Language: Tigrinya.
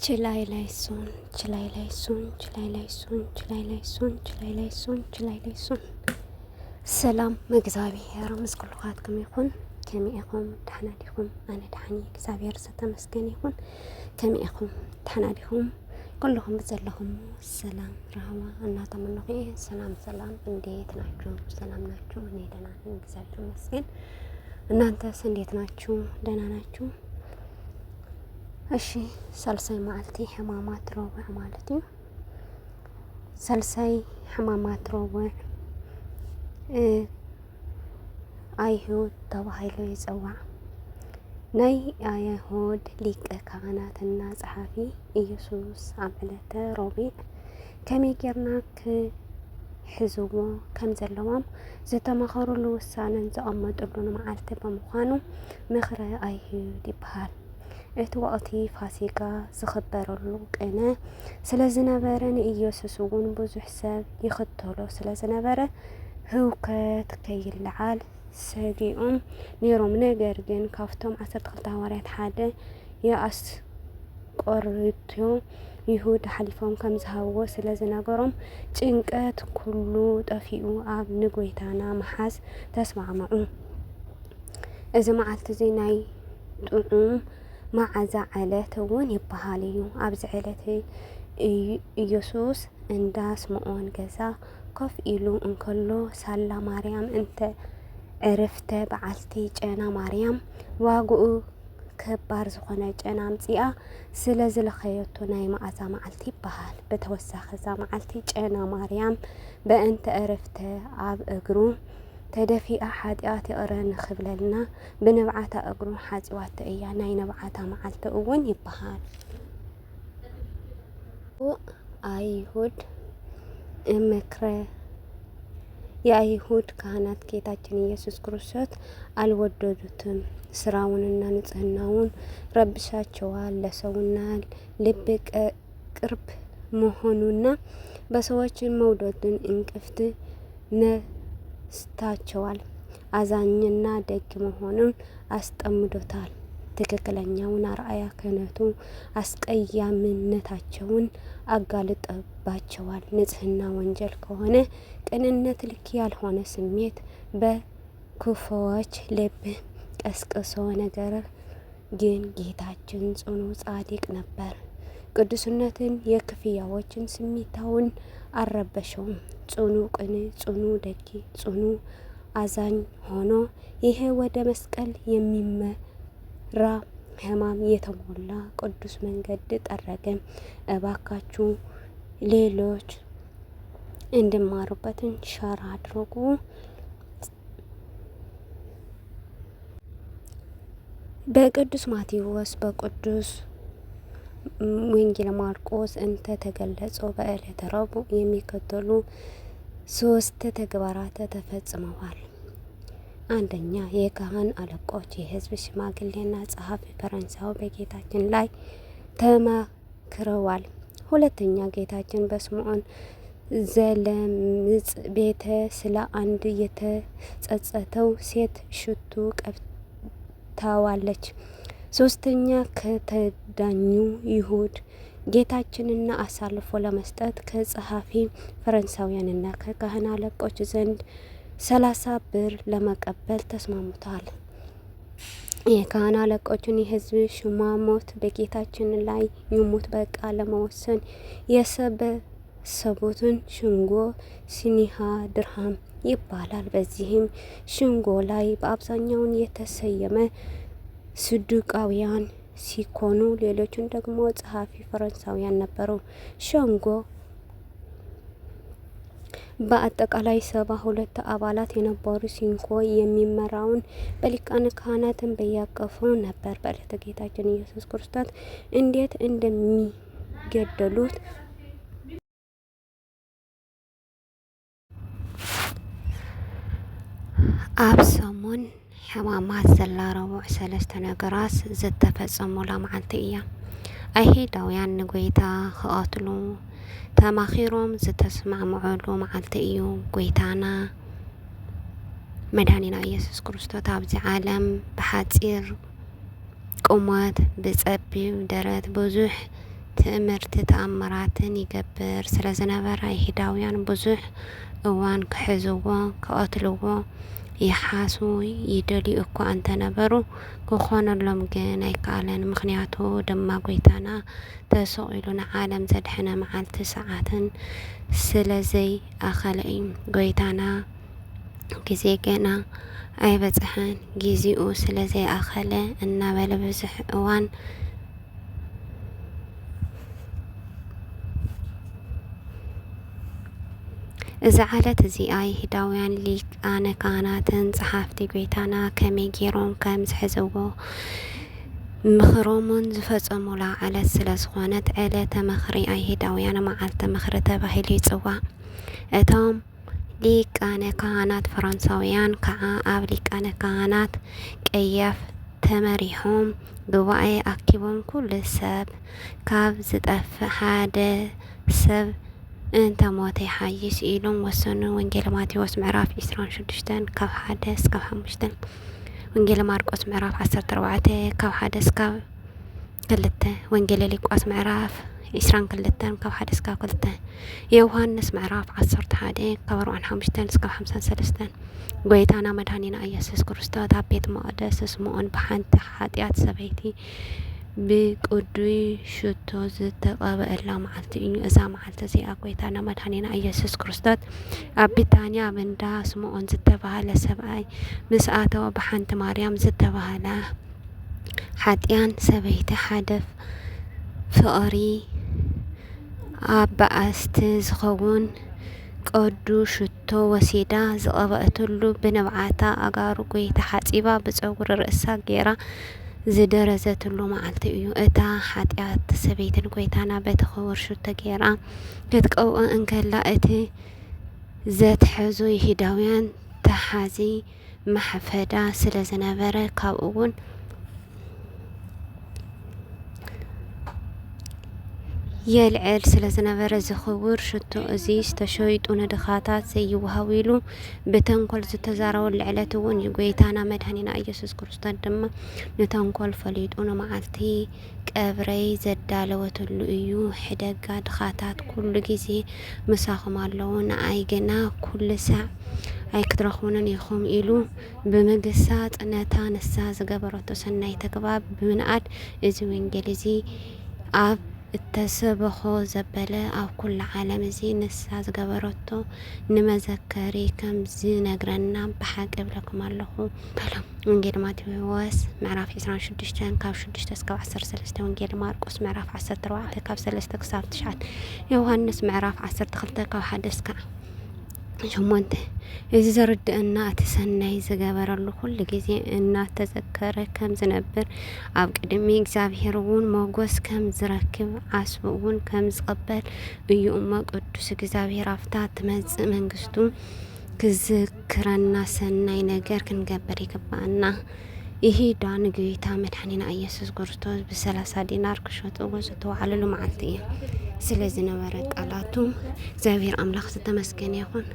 ችላይላይሶን ሰላም እግዚአብሔር ምስኩልኻትኩም ይኹን ከመይኹም ተሐናዲኹም ኣነ ደሓኒ እግዚአብሔር ዝተመስገነ ይኹን ከመይኹም ተሐናዲኹም ኩልኹም በዘለኹም ሰላም ረህዋ እናተመነኹ ሰላም እንዴት ናችሁ? ሰላም ናችሁ? እኔ ደህና ነኝ እግዚአብሔር ይመስገን። እናንተስ እንዴት ናችሁ? ደህና ናችሁ? እሺ ሳልሳይ መዓልቲ ሕማማት ረቡዕ ማለት እዩ። ሳልሳይ ሕማማት ረቡዕ አይሁድ ተባሂሉ ይጽዋዕ። ናይ አይሁድ ሊቀ ካህናትና ጸሓፊ ኢየሱስ ኣብ ዕለተ ረቡዕ ከመይ ጌርና ክሕዝዎ ከም ዘለዎም ዝተመኸሩሉ ውሳነን ዘቐመጡሉን መዓልቲ ብምዃኑ ምኽረ አይሁድ ይበሃል። እቲ ወቕቲ ፋሲካ ዝኽበረሉ ቅነ ስለ ዝነበረ ንኢየሱስ እውን ብዙሕ ሰብ ይኽተሎ ስለ ዝነበረ ህውከት ከይለዓል ሰጊኦም ነይሮም። ነገር ግን ካብቶም 12 ሐዋርያት ሓደ የአስቆሮቱ ይሁዳ ሓሊፎም ከም ዝሃብዎ ስለ ዝነገሮም ጭንቀት ኩሉ ጠፊኡ ኣብ ንጎይታና መሓዝ ተስማዕምዑ። እዚ መዓልቲ እዚ ናይ ጥዑም መዓዛ ዕለት እውን ይበሃል እዩ። ኣብዚ ዕለት ኢየሱስ እንዳ ስምዖን ገዛ ኮፍ ኢሉ እንከሎ ሳላ ማርያም እንተ ዕርፍተ በዓልቲ ጨና ማርያም ዋግኡ ከባድ ዝኾነ ጨና ኣምፂኣ ስለ ዝለኸየቶ ናይ መዓዛ መዓልቲ ይበሃል። ብተወሳኺ እዛ መዓልቲ ጨና ማርያም በእንተ ዕርፍተ ኣብ እግሩ ተደፊኣ ሓጢኣት ይቕረ ንኽብለልና ብንብዓታ እግሩ ሓፂዋቶ እያ። ናይ ነብዓታ መዓልቲ እውን ይበሃል። አይሁድ ምክረ የአይሁድ ካህናት ጌታችን ኢየሱስ ክርስቶስ አልወደዱትም። ስራውንና ንጽህናውን ረብሻቸዋል። ለሰውና ልብ ቅርብ መሆኑና በሰዎችን መውደድን እንቅፍት ነስታቸዋል። አዛኝና ደግ መሆኑን አስጠምዶታል። ትክክለኛውን አርአያ ክህነቱ አስቀያምነታቸውን አጋልጠባቸዋል። ንጽህና ወንጀል ከሆነ ቅንነት ልክ ያልሆነ ስሜት በክፉዎች ልብ ቀስቅሶ፣ ነገር ግን ጌታችን ጽኑ ጻድቅ ነበር። ቅዱስነትን የክፍያዎችን ስሜታውን አልረበሸውም። ጽኑ ቅን፣ ጽኑ ደግ፣ ጽኑ አዛኝ ሆኖ ይሄ ወደ መስቀል የሚመራ ሕማም የተሞላ ቅዱስ መንገድ ጠረገ። እባካችሁ ሌሎች እንድማሩበትን ሸር አድርጉ። በቅዱስ ማቴዎስ በቅዱስ ወንጌል ማርቆስ እንተ ተገለጸው በዕለተ ረቡዕ የሚከተሉ 3 ተግባራት ተፈጽመዋል። አንደኛ፣ የካህን አለቆች፣ የሕዝብ ሽማግሌና ጸሐፊ ፈሪሳውያን በጌታችን ላይ ተማክረዋል። ሁለተኛ፣ ጌታችን በስምዖን ዘለምጽ ቤት ስለ አንድ የተጸጸተው ሴት ሽቱ ቀብታዋለች። ሶስተኛ፣ ከተዳኙ ይሁድ ጌታችንና አሳልፎ ለመስጠት ከጸሐፊ ፈሪሳውያንና ከካህን አለቆች ዘንድ 30 ብር ለመቀበል ተስማምተዋል። የካህን አለቆችን የሕዝብ ሹማምንት በጌታችን ላይ ይሙት በቃ ለመወሰን የሰበሰቡትን ሸንጎ ሲኒሃ ድርሃም ይባላል። በዚህም ሸንጎ ላይ በአብዛኛውን የተሰየመ ሰዱቃውያን ሲኮኑ ሌሎቹን ደግሞ ጸሐፊ ፈሪሳውያን ነበሩ። ሸንጎ በአጠቃላይ 72 አባላት የነበሩ ሲሆን የሚመራውን በሊቃነ ካህናትን በያቀፉ ነበር። በዕለተ ጌታችን ኢየሱስ ክርስቶስ እንዴት እንደሚገደሉት ኣብ ሰሙን ሕማማት ዘላ ረቡዕ 3 ነገራት ዝተፈጸሙላ መዓልቲ እያ። አይሁዳውያን ንጎይታ ክቐትሉ ተማኺሮም ዝተስማዕምዑሉ መዓልቲ እዩ። ጎይታና መድኃኒና ኢየሱስ ክርስቶስ ኣብዚ ዓለም ብሓፂር ቁመት ብጸቢብ ደረት ብዙሕ ትእምርት ተኣምራትን ይገብር ስለ ዝነበረ አይሁዳውያን ብዙሕ እዋን ክሕዝዎ ክቀትልዎ ይሓሱ ይደልዩ እኳ እንተነበሩ ክኾነሎም ግን ኣይከኣለን። ምክንያቱ ድማ ጎይታና ተሰቂሉ ንዓለም ዘድሕነ መዓልቲ ሰዓትን ስለዘይ ኣኸለ እዩ። ጎይታና ግዜ ገና ኣይበፅሐን ግዚኡ ስለዘይ ኣኸለ እናበለ ብዙሕ እዋን እዚ ዓለት እዚኣ አይሁዳውያን ሊቃነ ካህናትን ጸሓፍቲ ጎይታና ከመይ ገይሮም ከም ዝሕዝዎ ምኽሮምን ዝፈጸሙላ ዓለት ስለ ዝኾነት ዕለተ ምኽሪ አይሁዳውያን መዓልተ ምኽሪ ተባሂሉ ይጽዋዕ። እቶም ሊቃነ ካህናት ፈረንሳውያን ከዓ ኣብ ሊቃነ ካህናት ቀያፍ ተመሪሖም ጉባኤ ኣኪቦም ኩሉ ሰብ ካብ ዝጠፍእ ሓደ ሰብ እንተ ሞተ ይሓይሽ ኢሎም ወሰኑ። ወንጌል ማቴዎስ ምዕራፍ 26 ካብ 1 እስካብ 5 ወንጌል ማርቆስ ምዕራፍ 14 ካብ 1 እስካብ 2 ወንጌል ሉቃስ ምዕራፍ 22 ካብ 1 እስካብ 2 ዮሐንስ ምዕራፍ 11 ካብ 45 እስካብ 53 ጎይታና መድኃኒና ኢየሱስ ክርስቶስ ኣብ ቤተ መቅደስ ስምዖን ብሓንቲ ኃጢአት ሰበይቲ ብቅዱይ ሽቶ ዝተቀብአላ መዓልቲ እዩ። እዛ መዓልቲ እዚኣ ጎይታና መድኃኒና ኢየሱስ ክርስቶስ ኣብ ቢታንያ ኣብ እንዳ ስምዖን ዝተባሃለ ሰብኣይ ምስ ኣተወ ብሓንቲ ማርያም ዝተባሃለ ሓጢያን ሰበይቲ ሓደ ፍቅሪ ኣባኣስቲ ዝኸውን ቅዱስ ሽቶ ወሲዳ ዝቀብአትሉ ብንብዓታ ኣጋሩ ጎይታ ሓጺባ ብፀጉሪ ርእሳ ገይራ ዝደረዘትሉ መዓልቲ እዩ። እታ ሓጢአት ሰበይትን ጎይታና በቲ ክቡር ሽቶ ገይራ ክትቀብኦ እንከላ እቲ ዘትሕዙ ይሁዳውያን ተሓዚ ማሕፈዳ ስለ ዝነበረ ካብኡ እውን የልዕል ስለ ዝነበረ ዝኽቡር ሽቶ እዚ ዝተሸይጡ ንድኻታት ዘይወሃብ ኢሉ ብተንኮል ዝተዛረቡ ልዕለት እውን ጎይታና መድኃኒና ኢየሱስ ክርስቶስ ድማ ንተንኮል ፈሊጡ ንመዓልቲ ቀብረይ ዘዳለወትሉ እዩ። ሕደጋ ድኻታት ኩሉ ጊዜ ምሳኹም ኣለዉ ንኣይ ግና ኩሉ ሳዕ ኣይክትረኽቡንን ኢኹም ኢሉ ብምግሳጽ ነታ ንሳ ዝገበረቶ ሰናይ ተግባር ብምንኣድ እዚ ወንጌል እዚ ኣብ እተሰበኾ ዘበለ ኣብ ኩሉ ዓለም እዚ ንሳ ዝገበረቶ ንመዘከሪ ከም ዝነግረና ብሓቂ እብለኩም ኣለኹ በሎም። ወንጌል ማቴዎስ ምዕራፍ 26 ካብ 6 እስካብ 13 ወንጌል ማርቆስ ምዕራፍ 14 ካብ 3 ክሳብ 9 ዮሐንስ ምዕራፍ 12 ካብ 1 እስካብ 8 እዚ ዘርድአና እቲ ሰናይ ዝገበረሉ ኩሉ ጊዜ እናተዘከረ ከም ዝነብር ኣብ ቅድሚ እግዚአብሔር እውን ሞገስ ከም ዝረክብ ዓስቡ እውን ከም ዝቀበል እዩ እሞ ቅዱስ እግዚአብሔር ኣፍታ ትመጽእ መንግስቱ ክዝክረና ሰናይ ነገር ክንገበር ይግባአና። ይሂዳ ንጌታ መድኃኒና ኢየሱስ ክርስቶስ ብ30 ዲናር ክሸጥዎ ዝተዋዕለሉ መዓልቲ እዩ። ስለዚ ነበረ ቃላቱ እግዚአብሔር ኣምላኽ ዝተመስገነ ይኹን።